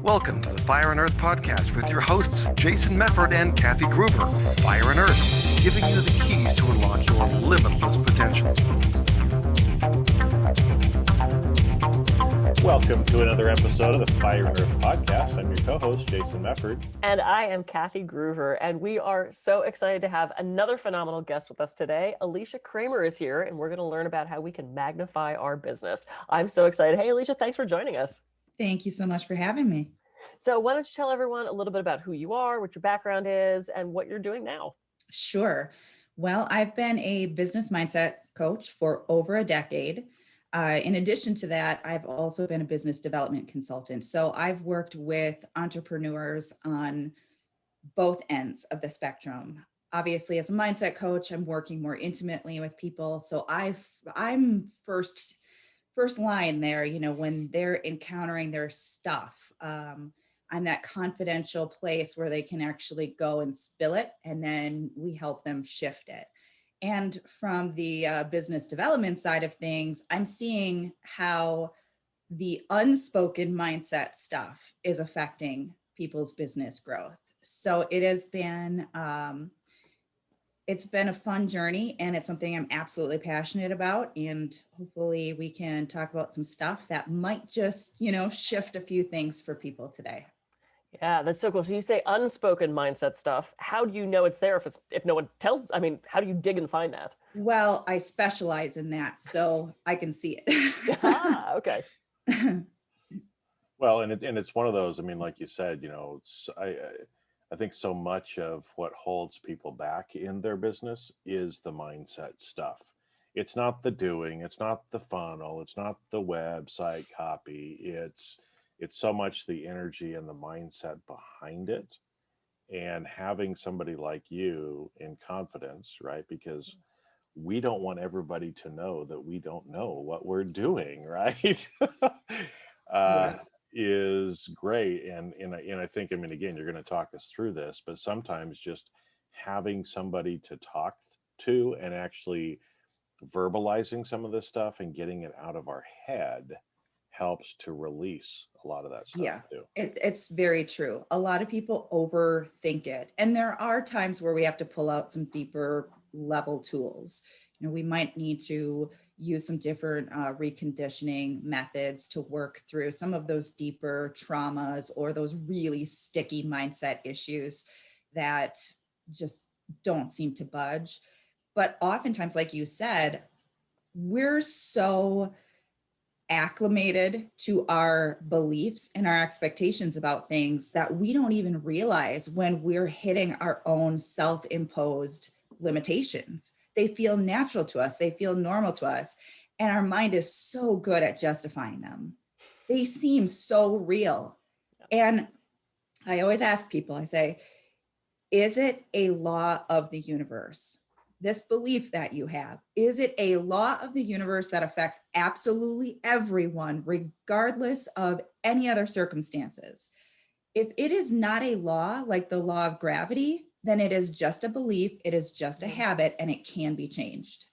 Welcome to the Fire and Earth podcast with your hosts, Jason Mefford and Kathy Gruber. Fire and Earth, giving you the keys to unlock your limitless potential. Welcome to another episode of the Fire and Earth podcast. I'm your co-host, Jason Mefford. And I am Kathy Gruber, and we are so excited to have another phenomenal guest with us today. Alicia Cramer is here, and we're going to learn about how we can magnify our business. I'm so excited. Hey, Alicia, thanks for joining us. Thank you so much for having me. So why don't you tell everyone a little bit about who you are, what your background is, and what you're doing now? Sure. Well, I've been a business mindset coach for over a decade. In addition to that, I've also been a business development consultant. So I've worked with entrepreneurs on both ends of the spectrum. Obviously, as a mindset coach, I'm working more intimately with people. So I'm first line there, when they're encountering their stuff. I'm that confidential place where they can actually go and spill it, and then we help them shift it. And from the business development side of things, I'm seeing how the unspoken mindset stuff is affecting people's business growth. So it has been, it's been a fun journey, and it's something I'm absolutely passionate about. And hopefully we can talk about some stuff that might just, shift a few things for people today. Yeah, that's so cool. So you say unspoken mindset stuff. How do you know it's there if no one tells? I mean, how do you dig and find that? Well, I specialize in that, so I can see it. Okay. Well, and it's one of those, I mean, like you said, I think so much of what holds people back in their business is the mindset stuff. It's not the doing, it's not the funnel, it's not the website copy, it's so much the energy and the mindset behind it, and having somebody like you in confidence, right? Because we don't want everybody to know that we don't know what we're doing, right? Yeah. Is great. And I think, I mean, again, you're going to talk us through this, but sometimes just having somebody to talk to and actually verbalizing some of this stuff and getting it out of our head helps to release a lot of that stuff too. It's very true. A lot of people overthink it. And there are times where we have to pull out some deeper level tools. We might need to use some different reconditioning methods to work through some of those deeper traumas or those really sticky mindset issues that just don't seem to budge. But oftentimes, like you said, we're so acclimated to our beliefs and our expectations about things that we don't even realize when we're hitting our own self-imposed limitations. They feel natural to us. They feel normal to us. And our mind is so good at justifying them. They seem so real. And I always ask people, I say, is it a law of the universe? This belief that you have, is it a law of the universe that affects absolutely everyone, regardless of any other circumstances? If it is not a law like the law of gravity, then it is just a belief, it is just a habit, and it can be changed.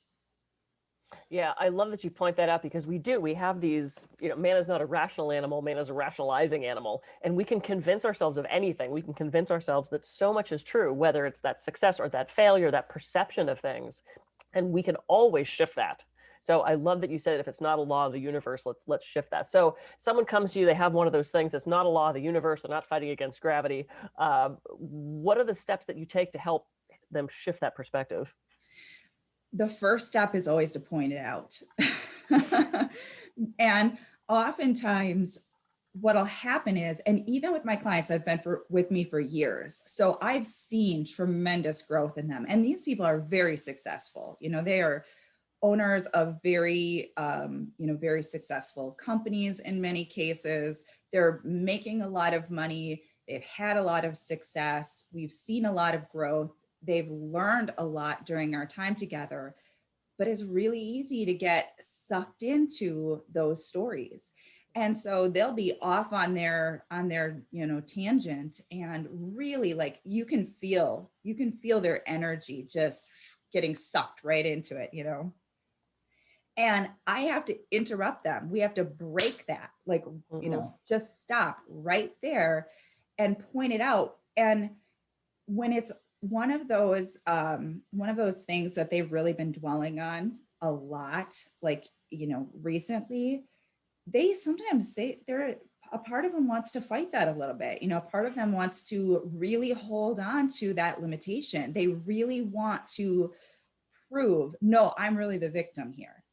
Yeah, I love that you point that out, because we have these, man is not a rational animal, man is a rationalizing animal. And we can convince ourselves of anything. We can convince ourselves that so much is true, whether it's that success or that failure, that perception of things. And we can always shift that. So I love that you said, if it's not a law of the universe, let's shift that. So someone comes to you, they have one of those things that's not a law of the universe, they're not fighting against gravity. What are the steps that you take to help them shift that perspective? The first step is always to point it out. And oftentimes what'll happen is, and even with my clients that have been with me for years, so I've seen tremendous growth in them. And these people are very successful. They are owners of very, very successful companies in many cases. They're making a lot of money. They've had a lot of success. We've seen a lot of growth. They've learned a lot during our time together, but it's really easy to get sucked into those stories. And so they'll be off on their tangent, and really, like, you can feel their energy just getting sucked right into it, And I have to interrupt them. We have to break that, like, just stop right there and point it out. And when it's one of those things that they've really been dwelling on a lot, like, recently, they're a part of them wants to fight that a little bit. A part of them wants to really hold on to that limitation. They really want to prove, no, I'm really the victim here.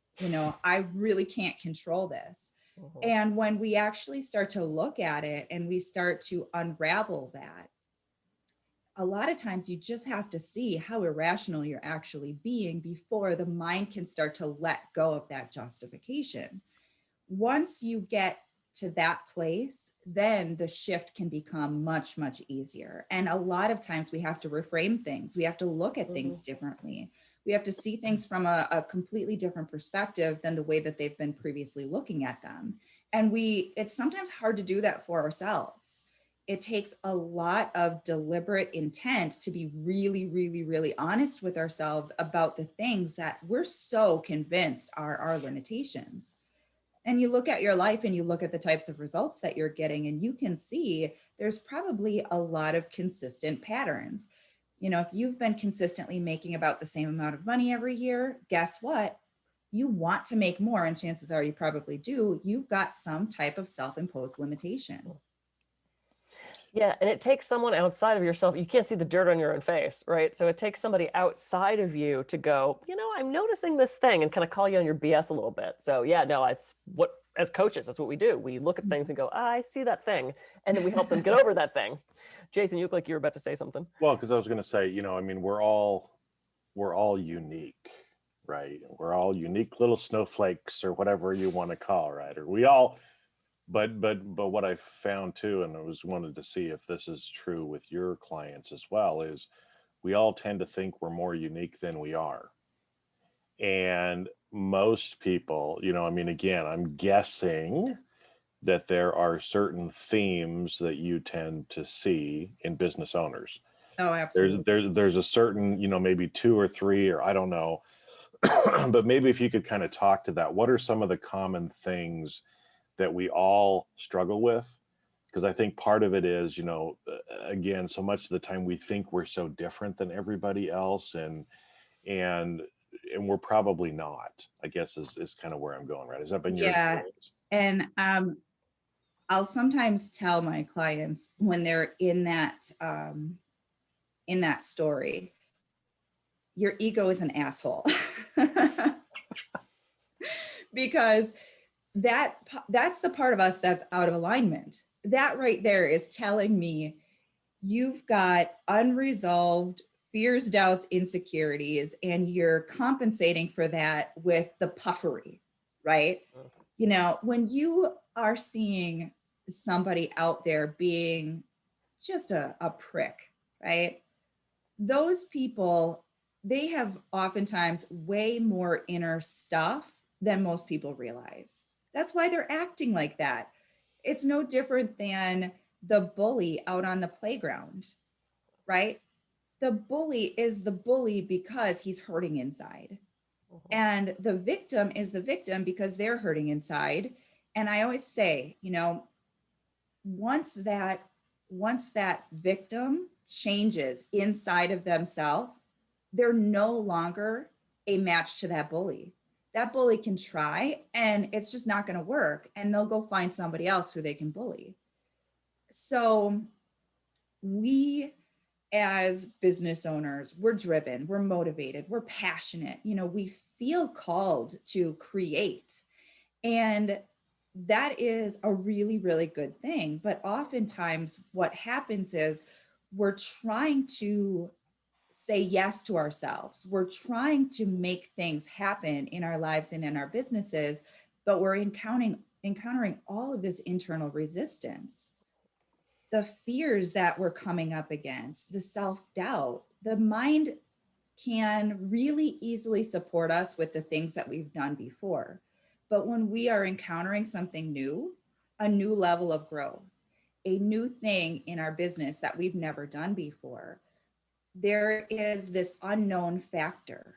I really can't control this. And when we actually start to look at it and we start to unravel that, a lot of times you just have to see how irrational you're actually being before the mind can start to let go of that justification. Once you get to that place, then the shift can become much, much easier. And a lot of times we have to reframe things. We have to look at things differently. We have to see things from a completely different perspective than the way that they've been previously looking at them. And it's sometimes hard to do that for ourselves. It takes a lot of deliberate intent to be really, really, really honest with ourselves about the things that we're so convinced are our limitations. And you look at your life and you look at the types of results that you're getting, and you can see there's probably a lot of consistent patterns. If you've been consistently making about the same amount of money every year, guess what? You want to make more, and chances are you probably do. You've got some type of self-imposed limitation. Yeah, and it takes someone outside of yourself. You can't see the dirt on your own face, right? So it takes somebody outside of you to go, I'm noticing this thing, and kind of call you on your BS a little bit. So yeah, no, it's what, as coaches, that's what we do. We look at things and go, I see that thing. And then we help them get over that thing. Jason, you look like you were about to say something. Well, because I was going to say, we're all unique, right? We're all unique little snowflakes, or whatever you want to call, right? Or we all, but what I found too, and I wanted to see if this is true with your clients as well, is we all tend to think we're more unique than we are. And most people, again, I'm guessing that there are certain themes that you tend to see in business owners. Oh, absolutely. There's a certain, maybe 2 or 3, or I don't know, but maybe if you could kind of talk to that, what are some of the common things that we all struggle with? Because I think part of it is, again, so much of the time we think we're so different than everybody else, and we're probably not, I guess is kind of where I'm going, right? Has that been your experience? And I'll sometimes tell my clients when they're in that story, your ego is an asshole. Because that's the part of us that's out of alignment. That right there is telling me you've got unresolved fears, doubts, insecurities, and you're compensating for that with the puffery, right? When you are seeing somebody out there being just a prick, right? Those people, they have oftentimes way more inner stuff than most people realize. That's why they're acting like that. It's no different than the bully out on the playground, right? The bully is the bully because he's hurting inside. And the victim is the victim because they're hurting inside. And I always say, once that victim changes inside of themselves, they're no longer a match to that bully. That bully can try and it's just not going to work. And they'll go find somebody else who they can bully. So we, as business owners, we're driven, we're motivated, we're passionate, we feel called to create. And that is a really, really good thing. But oftentimes what happens is we're trying to say yes to ourselves. We're trying to make things happen in our lives and in our businesses, but we're encountering all of this internal resistance. The fears that we're coming up against, the self-doubt, the mind can really easily support us with the things that we've done before. But when we are encountering something new, a new level of growth, a new thing in our business that we've never done before, there is this unknown factor.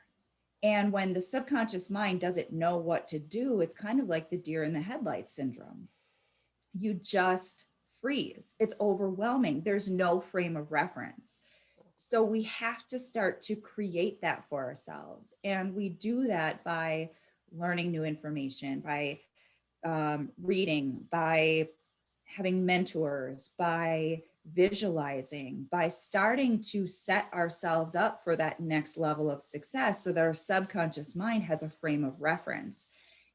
And when the subconscious mind doesn't know what to do, it's kind of like the deer in the headlights syndrome. You just freeze. It's overwhelming. There's no frame of reference. So we have to start to create that for ourselves. And we do that by learning new information, by reading, by having mentors, by visualizing, by starting to set ourselves up for that next level of success so that our subconscious mind has a frame of reference.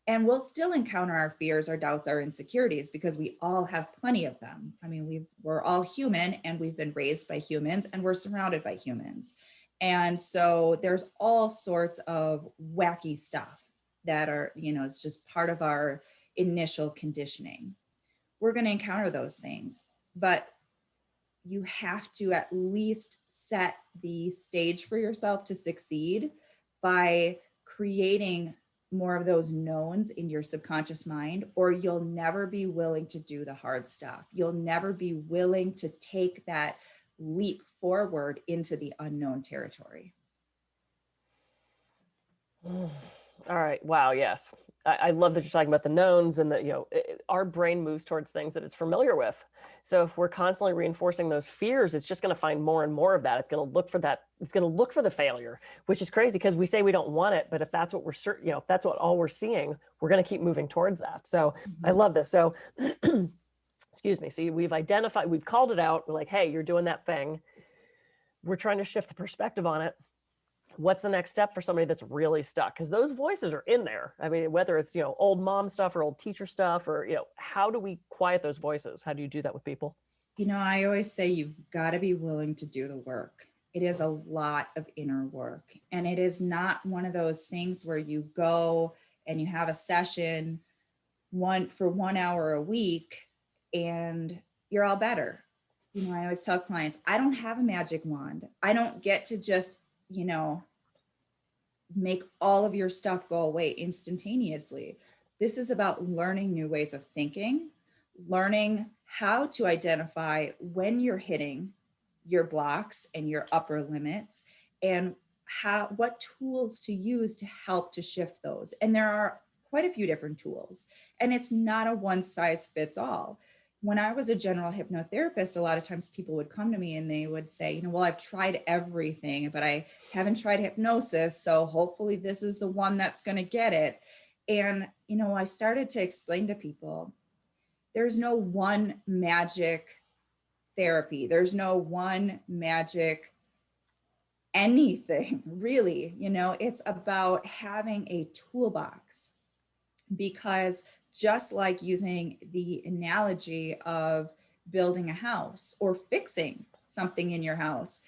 And we'll still encounter our fears, our doubts, our insecurities, because we all have plenty of them. I mean, we're all human, and we've been raised by humans, and we're surrounded by humans. And so there's all sorts of wacky stuff that are, it's just part of our initial conditioning. We're going to encounter those things, but you have to at least set the stage for yourself to succeed by creating more of those knowns in your subconscious mind, or you'll never be willing to do the hard stuff. You'll never be willing to take that leap forward into the unknown territory. All right. Wow. Yes. I love that you're talking about the knowns, and that, our brain moves towards things that it's familiar with. So if we're constantly reinforcing those fears, it's just going to find more and more of that. It's going to look for that. It's going to look for the failure, which is crazy because we say we don't want it, but if that's what we're certain, if that's what all we're seeing, we're going to keep moving towards that. So I love this. So excuse me. So we've identified, we've called it out. We're like, hey, you're doing that thing. We're trying to shift the perspective on it. What's the next step for somebody that's really stuck? Because those voices are in there. I mean, whether it's, old mom stuff or old teacher stuff, or, how do we quiet those voices? How do you do that with people? I always say you've got to be willing to do the work. It is a lot of inner work. And it is not one of those things where you go and you have a session for 1 hour a week and you're all better. I always tell clients, I don't have a magic wand. I don't get to just, make all of your stuff go away instantaneously. This is about learning new ways of thinking, learning how to identify when you're hitting your blocks and your upper limits, and what tools to use to help to shift those. And there are quite a few different tools, and it's not a one size fits all. When I was a general hypnotherapist, a lot of times people would come to me and they would say, well, I've tried everything, but I haven't tried hypnosis. So hopefully this is the one that's going to get it. And, I started to explain to people, there's no one magic therapy. There's no one magic anything, really. It's about having a toolbox, because just like using the analogy of building a house or fixing something in your house,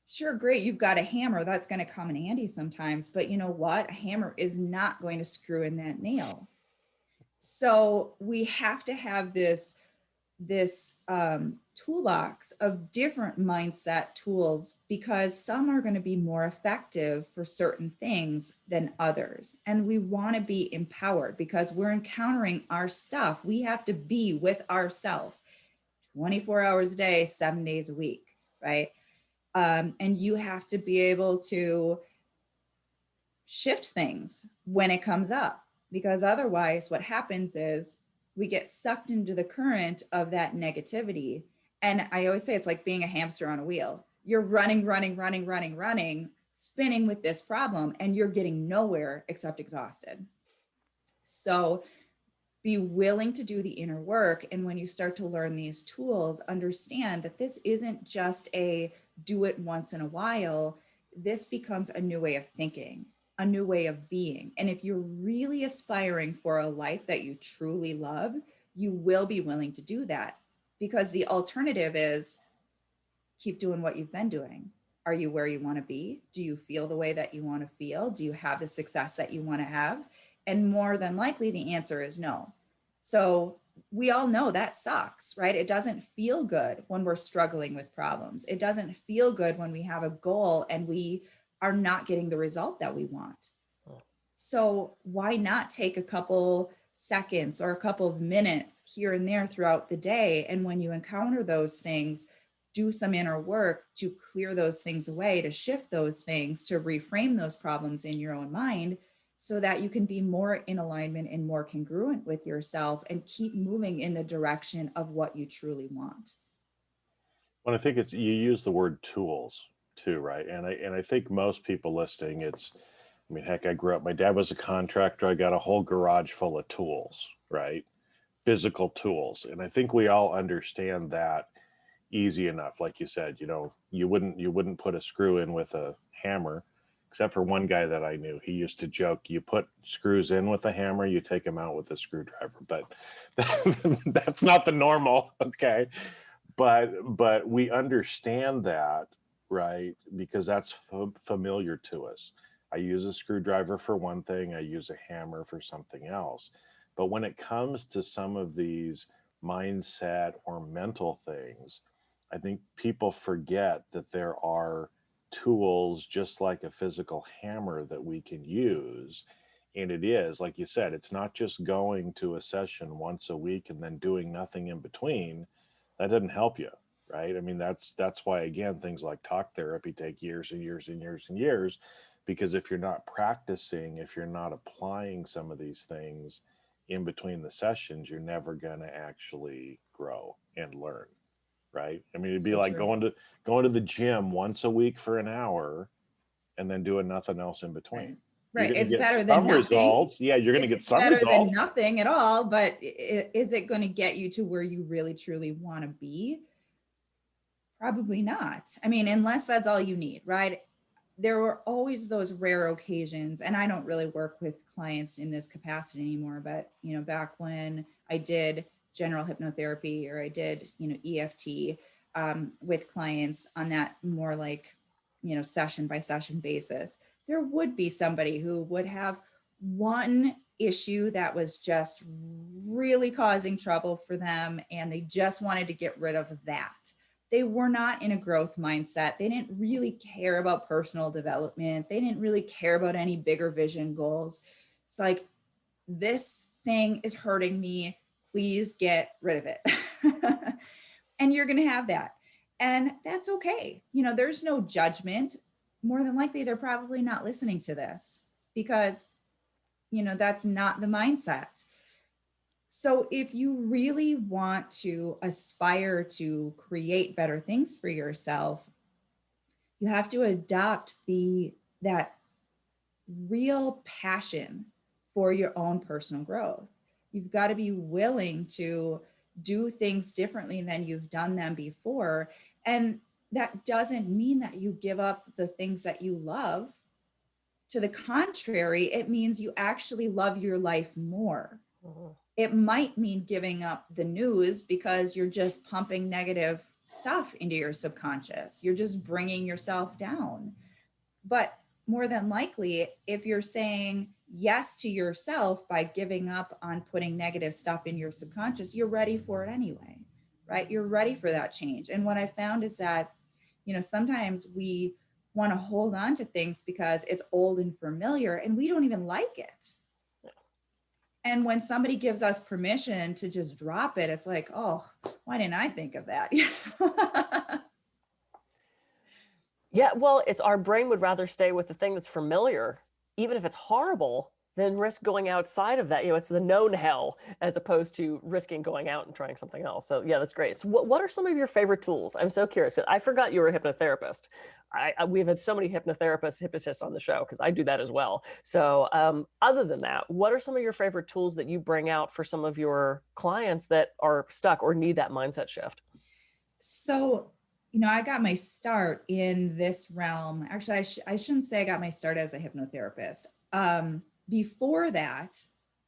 sure, great, you've got a hammer, that's going to come in handy sometimes, but you know what? A hammer is not going to screw in that nail. So we have to have this toolbox of different mindset tools, because some are going to be more effective for certain things than others. And we want to be empowered because we're encountering our stuff. We have to be with ourselves 24 hours a day, 7 days a week, right? And you have to be able to shift things when it comes up, because otherwise what happens is we get sucked into the current of that negativity. And I always say it's like being a hamster on a wheel. You're running, spinning with this problem, and you're getting nowhere except exhausted. So be willing to do the inner work. And when you start to learn these tools, understand that this isn't just a do it once in a while. This becomes a new way of thinking, a new way of being. And if you're really aspiring for a life that you truly love, you will be willing to do that, because the alternative is keep doing what you've been doing. Are you where you want to be? Do you feel the way that you want to feel? Do you have the success that you want to have? And more than likely, the answer is no. So we all know that sucks, right? It doesn't feel good when we're struggling with problems. It doesn't feel good when we have a goal and we are not getting the result that we want. So why not take a couple seconds or a couple of minutes here and there throughout the day? And when you encounter those things, do some inner work to clear those things away, to shift those things, to reframe those problems in your own mind so that you can be more in alignment and more congruent with yourself and keep moving in the direction of what you truly want. Well, I think it's, you use the word tools too, right? And I think most people listening, it's, I mean, heck, I grew up, my dad was a contractor. I got a whole garage full of tools, right? Physical tools. And I think we all understand that easy enough. Like you said, you know, you wouldn't put a screw in with a hammer, except for one guy that I knew. He used to joke, you put screws in with a hammer, you take them out with a screwdriver. But that's not the normal, okay? But we understand that, right? Because that's familiar to us. I use a screwdriver for one thing, I use a hammer for something else. But when it comes to some of these mindset or mental things, I think people forget that there are tools just like a physical hammer that we can use. And it is, like you said, it's not just going to a session once a week and then doing nothing in between. That doesn't help you, right? I mean, that's why, again, things like talk therapy take years and years and years and years, because if you're not practicing, if you're not applying some of these things in between the sessions, you're never going to actually grow and learn, right? I mean, it'd be So like true. going to the gym once a week for an hour and then doing nothing else in between. Right. You're Right. going to It's get better than some nothing. results. Yeah, you're going to It's get some better than results. nothing at all, but is it going to get you to where you really truly want to be? Probably not. I mean, unless that's all you need, right? There were always those rare occasions, and I don't really work with clients in this capacity anymore, but back when I did general hypnotherapy or I did EFT with clients on that more like session by session basis, there would be somebody who would have one issue that was just really causing trouble for them and they just wanted to get rid of that. They were not in a growth mindset. They didn't really care about personal development. They didn't really care about any bigger vision goals. It's like, this thing is hurting me. Please get rid of it. And you're going to have that. And that's okay. There's no judgment. More than likely, they're probably not listening to this because, that's not the mindset. So if you really want to aspire to create better things for yourself, you have to adopt that real passion for your own personal growth. You've got to be willing to do things differently than you've done them before. And that doesn't mean that you give up the things that you love. To the contrary, it means you actually love your life more. Mhm. It might mean giving up the news because you're just pumping negative stuff into your subconscious. You're just bringing yourself down. But more than likely, if you're saying yes to yourself by giving up on putting negative stuff in your subconscious, you're ready for it anyway, right? You're ready for that change. And what I found is that, sometimes we want to hold on to things because it's old and familiar and we don't even like it. And when somebody gives us permission to just drop it, it's like, oh, why didn't I think of that? Yeah, well, it's our brain would rather stay with the thing that's familiar, even if it's horrible, than risk going outside of that. It's the known hell as opposed to risking going out and trying something else. So yeah, that's great. So what are some of your favorite tools? I'm so curious because I forgot you were a hypnotherapist. We've had so many hypnotists on the show because I do that as well. So other than that, what are some of your favorite tools that you bring out for some of your clients that are stuck or need that mindset shift? So, I got my start in this realm. Actually, I shouldn't say I got my start as a hypnotherapist. Before that,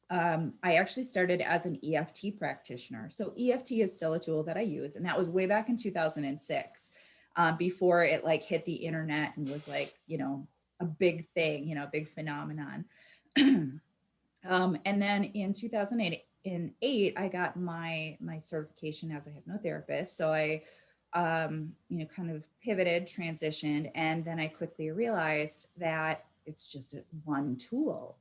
I actually started as an EFT practitioner. So EFT is still a tool that I use. And that was way back in 2006, before it like hit the internet and was like, a big thing, a big phenomenon. And then in 2008, I got my certification as a hypnotherapist. So I kind of pivoted, transitioned, and then I quickly realized that it's just one tool.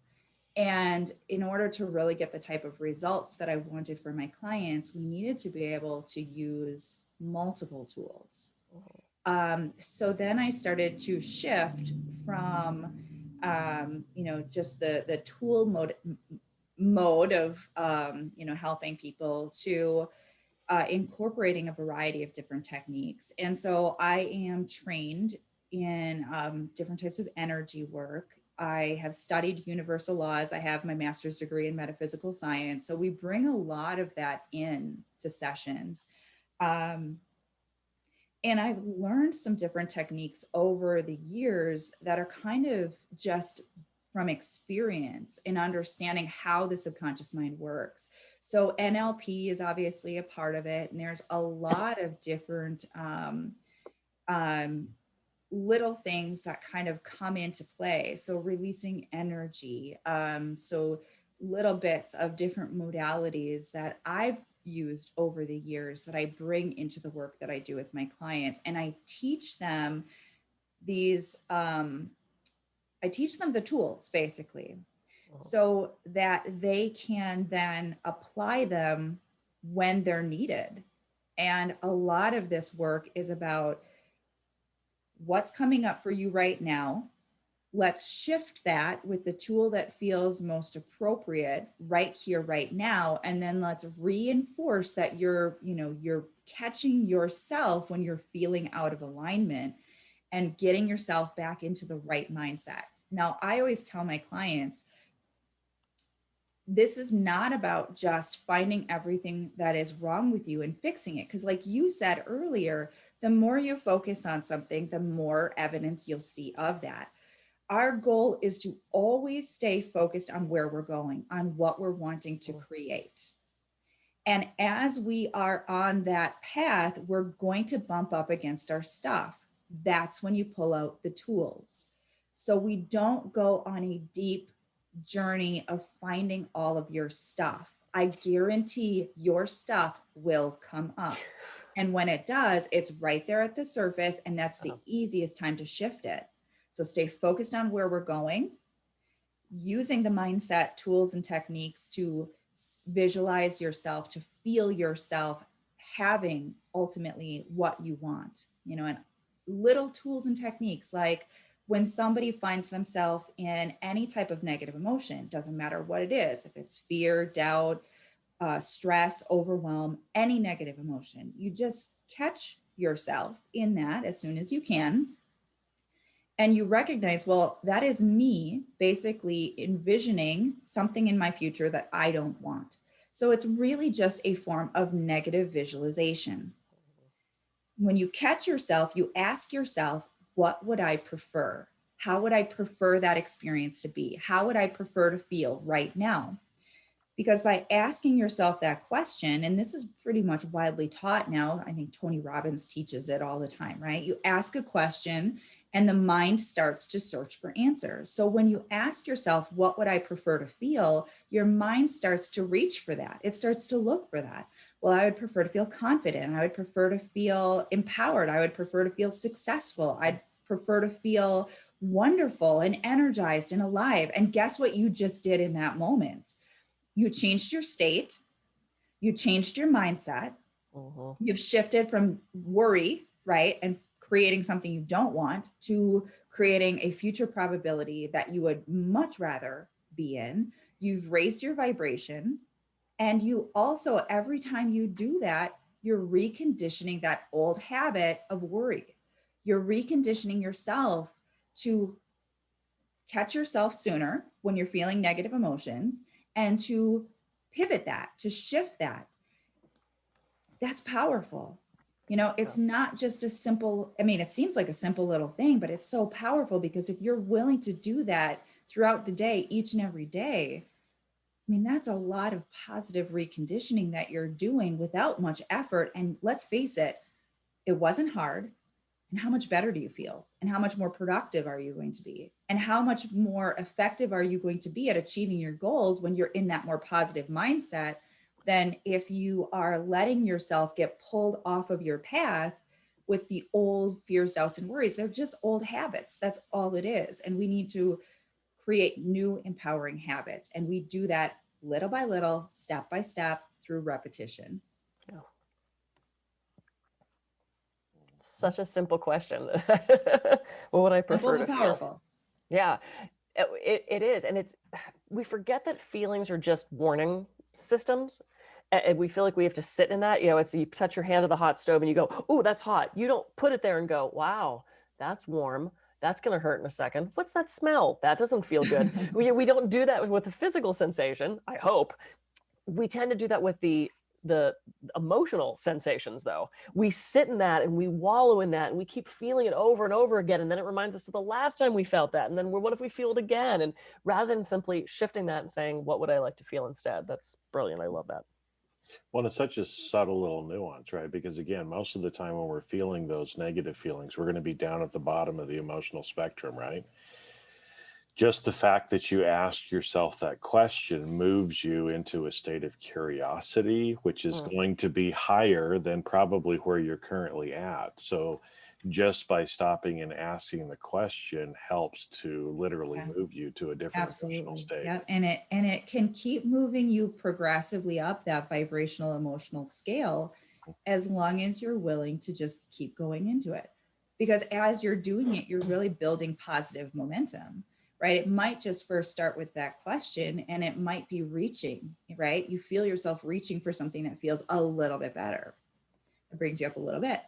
And in order to really get the type of results that I wanted for my clients, we needed to be able to use multiple tools. So then I started to shift from, just the tool mode of, helping people to incorporating a variety of different techniques. And so I am trained in different types of energy work. I have studied universal laws. I have my master's degree in metaphysical science. So we bring a lot of that in to sessions. Um, and I've learned some different techniques over the years that are kind of just from experience and understanding how the subconscious mind works. So NLP is obviously a part of it, and there's a lot of different um, little things that kind of come into play. So releasing energy, so little bits of different modalities that I've used over the years that I bring into the work that I do with my clients, and I teach them these. I teach them the tools basically, so that they can then apply them when they're needed. And a lot of this work is about what's coming up for you right now. Let's shift that with the tool that feels most appropriate right here, right now. And then let's reinforce that you're catching yourself when you're feeling out of alignment and getting yourself back into the right mindset. Now, I always tell my clients, this is not about just finding everything that is wrong with you and fixing it. Because, like you said earlier, the more you focus on something, the more evidence you'll see of that. Our goal is to always stay focused on where we're going, on what we're wanting to create. And as we are on that path, we're going to bump up against our stuff. That's when you pull out the tools. So we don't go on a deep journey of finding all of your stuff. I guarantee your stuff will come up. And when it does, it's right there at the surface, and that's the easiest time to shift it. So stay focused on where we're going, using the mindset tools and techniques to visualize yourself, to feel yourself having ultimately what you want, and little tools and techniques like when somebody finds themselves in any type of negative emotion, doesn't matter what it is, if it's fear, doubt, stress, overwhelm, any negative emotion, you just catch yourself in that as soon as you can. And you recognize, well, that is me basically envisioning something in my future that I don't want. So it's really just a form of negative visualization. When you catch yourself, you ask yourself, what would I prefer? How would I prefer that experience to be? How would I prefer to feel right now? Because by asking yourself that question, and this is pretty much widely taught now, I think Tony Robbins teaches it all the time, right? You ask a question and the mind starts to search for answers. So when you ask yourself, what would I prefer to feel? Your mind starts to reach for that. It starts to look for that. Well, I would prefer to feel confident. I would prefer to feel empowered. I would prefer to feel successful. I'd prefer to feel wonderful and energized and alive. And guess what you just did in that moment? You changed your state, you changed your mindset, you've shifted from worry, right, and creating something you don't want to creating a future probability that you would much rather be in. You've raised your vibration. And you also, every time you do that, you're reconditioning that old habit of worry. You're reconditioning yourself to catch yourself sooner when you're feeling negative emotions and to pivot that, to shift that. That's powerful. It's not just a simple, it seems like a simple little thing, but it's so powerful because if you're willing to do that throughout the day, each and every day, that's a lot of positive reconditioning that you're doing without much effort. And let's face it, it wasn't hard. And how much better do you feel? And how much more productive are you going to be? And how much more effective are you going to be at achieving your goals when you're in that more positive mindset than if you are letting yourself get pulled off of your path with the old fears, doubts, and worries? They're just old habits. That's all it is. And we need to create new empowering habits. And we do that little by little, step by step through repetition. Such a simple question. What would I Simple prefer to but feel? powerful. Yeah, it is. And we forget that feelings are just warning systems. And we feel like we have to sit in that. It's you touch your hand to the hot stove and you go, oh, that's hot. You don't put it there and go, wow, that's warm. That's going to hurt in a second. What's that smell? That doesn't feel good. We don't do that with a physical sensation, I hope. We tend to do that with the emotional sensations, though. We sit in that and we wallow in that and we keep feeling it over and over again, and then it reminds us of the last time we felt that, and then what if we feel it again? And rather than simply shifting that and saying, what would I like to feel instead? That's brilliant. I love that. Well, it's such a subtle little nuance, right? Because again, most of the time when we're feeling those negative feelings, we're going to be down at the bottom of the emotional spectrum, right? Just the fact that you ask yourself that question moves you into a state of curiosity, which is going to be higher than probably where you're currently at. So just by stopping and asking the question helps to literally move you to a different emotional Absolutely. state. Yep. And it can keep moving you progressively up that vibrational emotional scale as long as you're willing to just keep going into it. Because as you're doing it, you're really building positive momentum, right? It might just first start with that question and it might be reaching, right? You feel yourself reaching for something that feels a little bit better. It brings you up a little bit.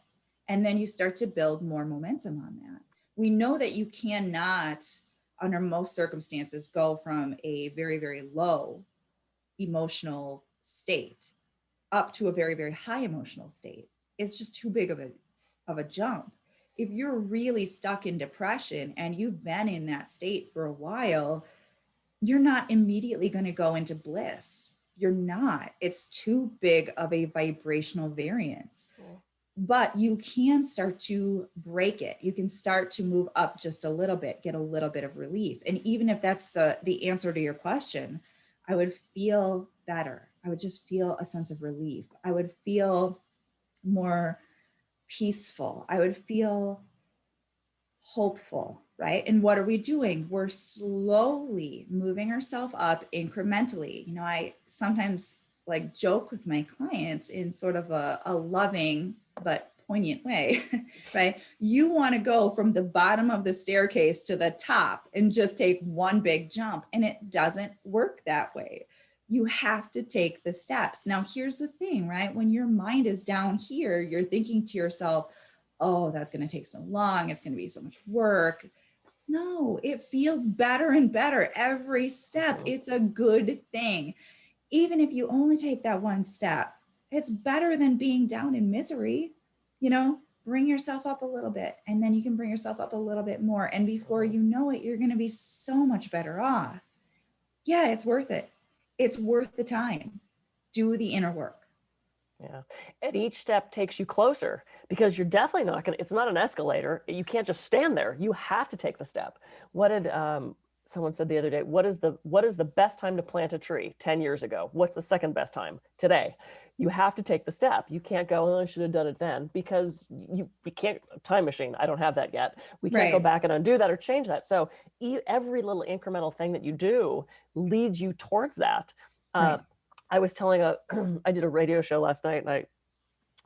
And then you start to build more momentum on that. We know that you cannot, under most circumstances, go from a very, very low emotional state up to a very, very high emotional state. It's just too big of a jump. If you're really stuck in depression and you've been in that state for a while, you're not immediately going to go into bliss. You're not. It's too big of a vibrational variance. But you can start to break it. You can start to move up just a little bit, get a little bit of relief. And even if that's the answer to your question, I would feel better. I would just feel a sense of relief. I would feel more peaceful. I would feel hopeful, right? And what are we doing? We're slowly moving ourselves up incrementally. I sometimes like joke with my clients in sort of a loving but poignant way, right? You want to go from the bottom of the staircase to the top and just take one big jump, and it doesn't work that way. You have to take the steps. Now, here's the thing, right? When your mind is down here, you're thinking to yourself, oh, that's going to take so long. It's going to be so much work. No, it feels better and better every step. It's a good thing. Even if you only take that one step, it's better than being down in misery. Bring yourself up a little bit, and then you can bring yourself up a little bit more. And before you know it, you're going to be so much better off. Yeah, it's worth it. It's worth the time. Do the inner work. Yeah. And each step takes you closer, because you're definitely not going to, it's not an escalator. You can't just stand there. You have to take the step. What did someone said the other day? What is the best time to plant a tree? 10 years ago. What's the second best time? Today. You have to take the step. You can't go, oh, I should have done it then, because we can't, time machine. I don't have that yet. We can't go back and undo that or change that. So every little incremental thing that you do leads you towards that. I was telling I did a radio show last night, and I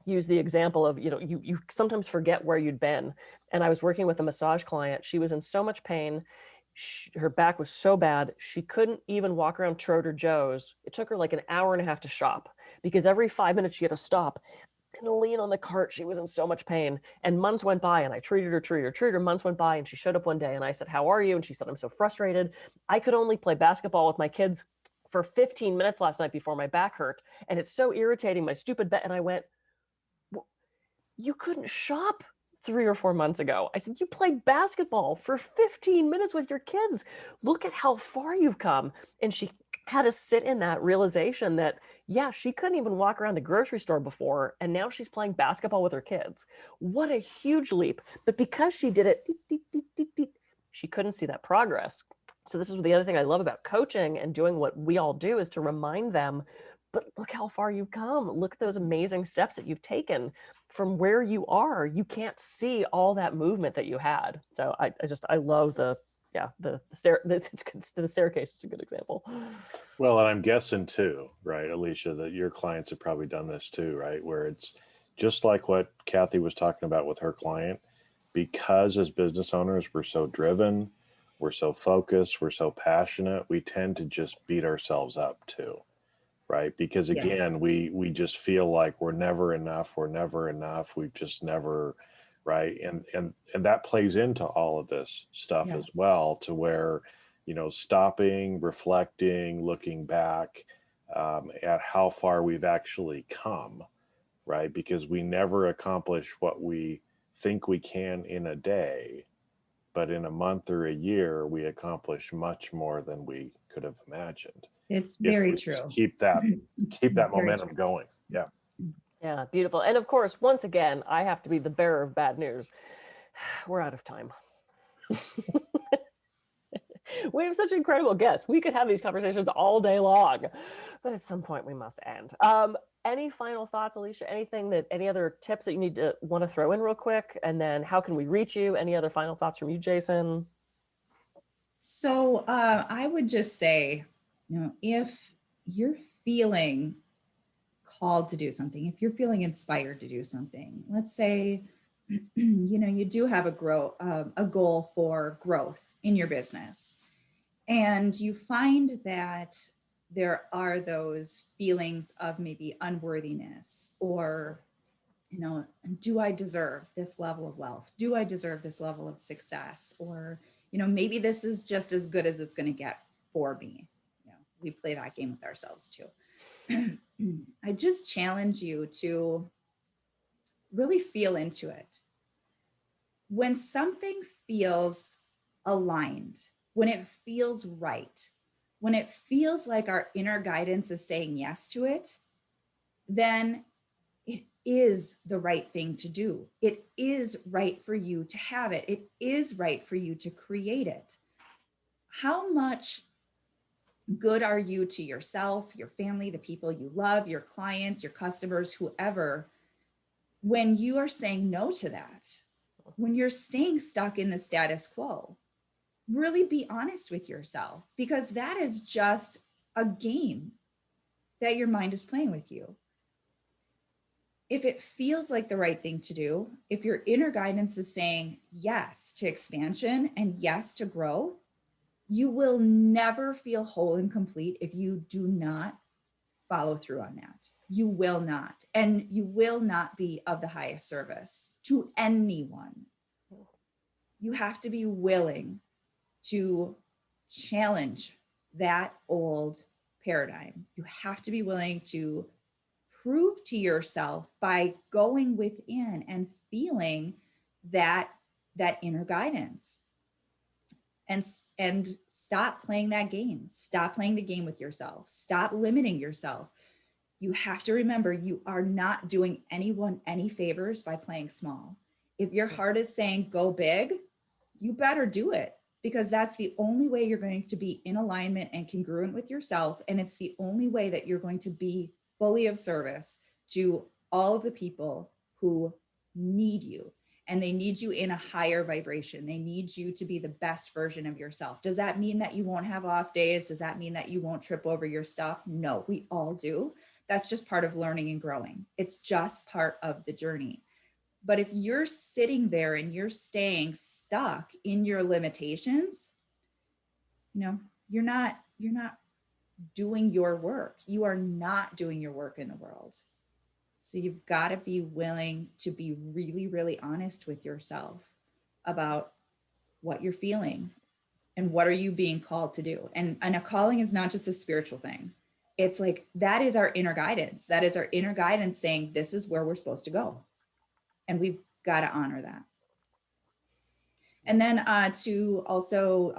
used the example of, you sometimes forget where you'd been. And I was working with a massage client. She was in so much pain. Her back was so bad, she couldn't even walk around Trader Joe's. It took her like an hour and a half to shop, because every 5 minutes she had to stop and lean on the cart. She was in so much pain. And months went by, and I treated her. Months went by, and she showed up one day, and I said, how are you? And she said, I'm so frustrated. I could only play basketball with my kids for 15 minutes last night before my back hurt. And it's so irritating, my stupid bet. And I went, well, you couldn't shop 3 or 4 months ago. I said, you played basketball for 15 minutes with your kids. Look at how far you've come. And she had to sit in that realization that, yeah, she couldn't even walk around the grocery store before, and now she's playing basketball with her kids. What a huge leap. But because she did it, she couldn't see that progress. So this is the other thing I love about coaching and doing what we all do, is to remind them, but look how far you've come. Look at those amazing steps that you've taken from where you are. You can't see all that movement that you had. So I love the staircase is a good example. Well, and I'm guessing too, right, Alicia, that your clients have probably done this too, right? Where it's just like what Kathy was talking about with her client, because as business owners, we're so driven, we're so focused, we're so passionate, we tend to just beat ourselves up too, right? Because Yeah. again, we just feel like we're never enough, we've just never, right? And that plays into all of this stuff Yeah. as well, to where, stopping, reflecting, looking back at how far we've actually come, right? Because we never accomplish what we think we can in a day, but in a month or a year, we accomplish much more than we could have imagined It's if very we just true. keep that Very momentum true. going. Yeah. Yeah, beautiful. And of course, once again, I have to be the bearer of bad news. We're out of time. We have such incredible guests. We could have these conversations all day long, but at some point we must end. Any final thoughts, Alicia? Any other tips that you want to throw in real quick? And then how can we reach you? Any other final thoughts from you, Jason? So I would just say, if you're feeling called to do something, if you're feeling inspired to do something, let's say, you do have a goal for growth in your business, and you find that there are those feelings of maybe unworthiness, or, do I deserve this level of wealth? Do I deserve this level of success? Or, maybe this is just as good as it's going to get for me. We play that game with ourselves too. I just challenge you to really feel into it. When something feels aligned, when it feels right, when it feels like our inner guidance is saying yes to it, then it is the right thing to do. It is right for you to have it. It is right for you to create it. How much good are you to yourself, your family, the people you love, your clients, your customers, whoever, when you are saying no to that? When you're staying stuck in the status quo, really be honest with yourself, because that is just a game that your mind is playing with you. If it feels like the right thing to do, if your inner guidance is saying yes to expansion and yes to growth, you will never feel whole and complete if you do not follow through on that. You will not. And you will not be of the highest service to anyone. You have to be willing to challenge that old paradigm. You have to be willing to prove to yourself by going within and feeling that inner guidance, and stop playing that game. Stop playing the game with yourself. Stop limiting yourself. You have to remember, you are not doing anyone any favors by playing small. If your heart is saying go big, you better do it, because that's the only way you're going to be in alignment and congruent with yourself. And it's the only way that you're going to be fully of service to all of the people who need you. And they need you in a higher vibration. They need you to be the best version of yourself. Does that mean that you won't have off days? Does that mean that you won't trip over your stuff? No, we all do. That's just part of learning and growing. It's just part of the journey. But if you're sitting there and you're staying stuck in your limitations, you're not doing your work. You are not doing your work in the world. So you've got to be willing to be really, really honest with yourself about what you're feeling and what are you being called to do. And a calling is not just a spiritual thing. It's like, that is our inner guidance. That is our inner guidance saying, this is where we're supposed to go. And we've got to honor that. And then to also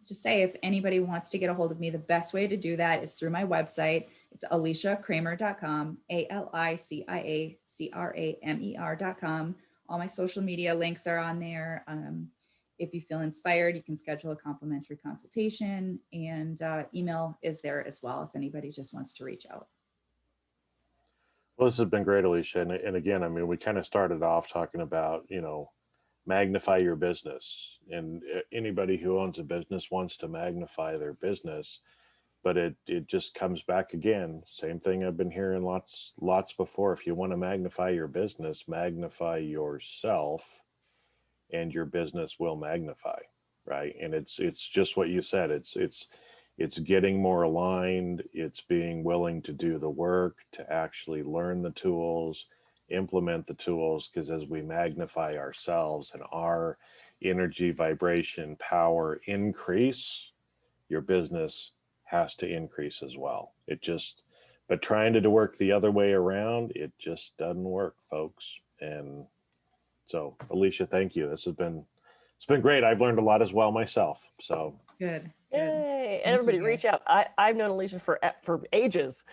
just say, if anybody wants to get a hold of me, the best way to do that is through my website. It's aliciacramer.com, ALICIACRAMER.com. All my social media links are on there. If you feel inspired, you can schedule a complimentary consultation, and email is there as well if anybody just wants to reach out. Well, this has been great, Alicia. And again, I mean, we kind of started off talking about, magnify your business. And anybody who owns a business wants to magnify their business. but it just comes back again. Same thing I've been hearing lots before. If you want to magnify your business, magnify yourself, and your business will magnify, right? And it's just what you said. It's getting more aligned. It's being willing to do the work, to actually learn the tools, implement the tools, because as we magnify ourselves and our energy, vibration, power increase, your business has to increase as well. But trying to work the other way around, it just doesn't work, folks. And so, Alicia, thank you. It's been great. I've learned a lot as well myself. So Good. Yay. And Thank everybody you, reach guys. out. I've known Alicia for ages.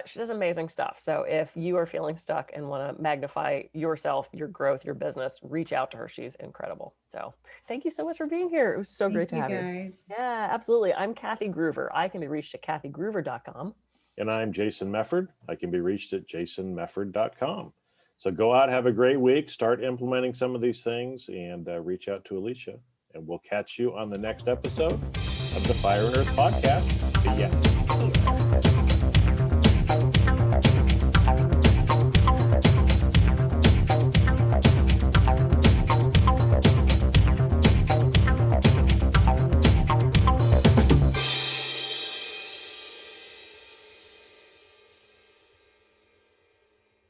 She does amazing stuff. So if you are feeling stuck and want to magnify yourself, your growth, your business, reach out to her. She's incredible. So thank you so much for being here. It was so great to have you. Guys. Yeah, absolutely. I'm Kathy Groover. I can be reached at kathygroover.com. And I'm Jason Mefford. I can be reached at jasonmefford.com. So go out, have a great week, start implementing some of these things, and reach out to Alicia. And we'll catch you on the next episode of the Fire and Earth podcast. See ya.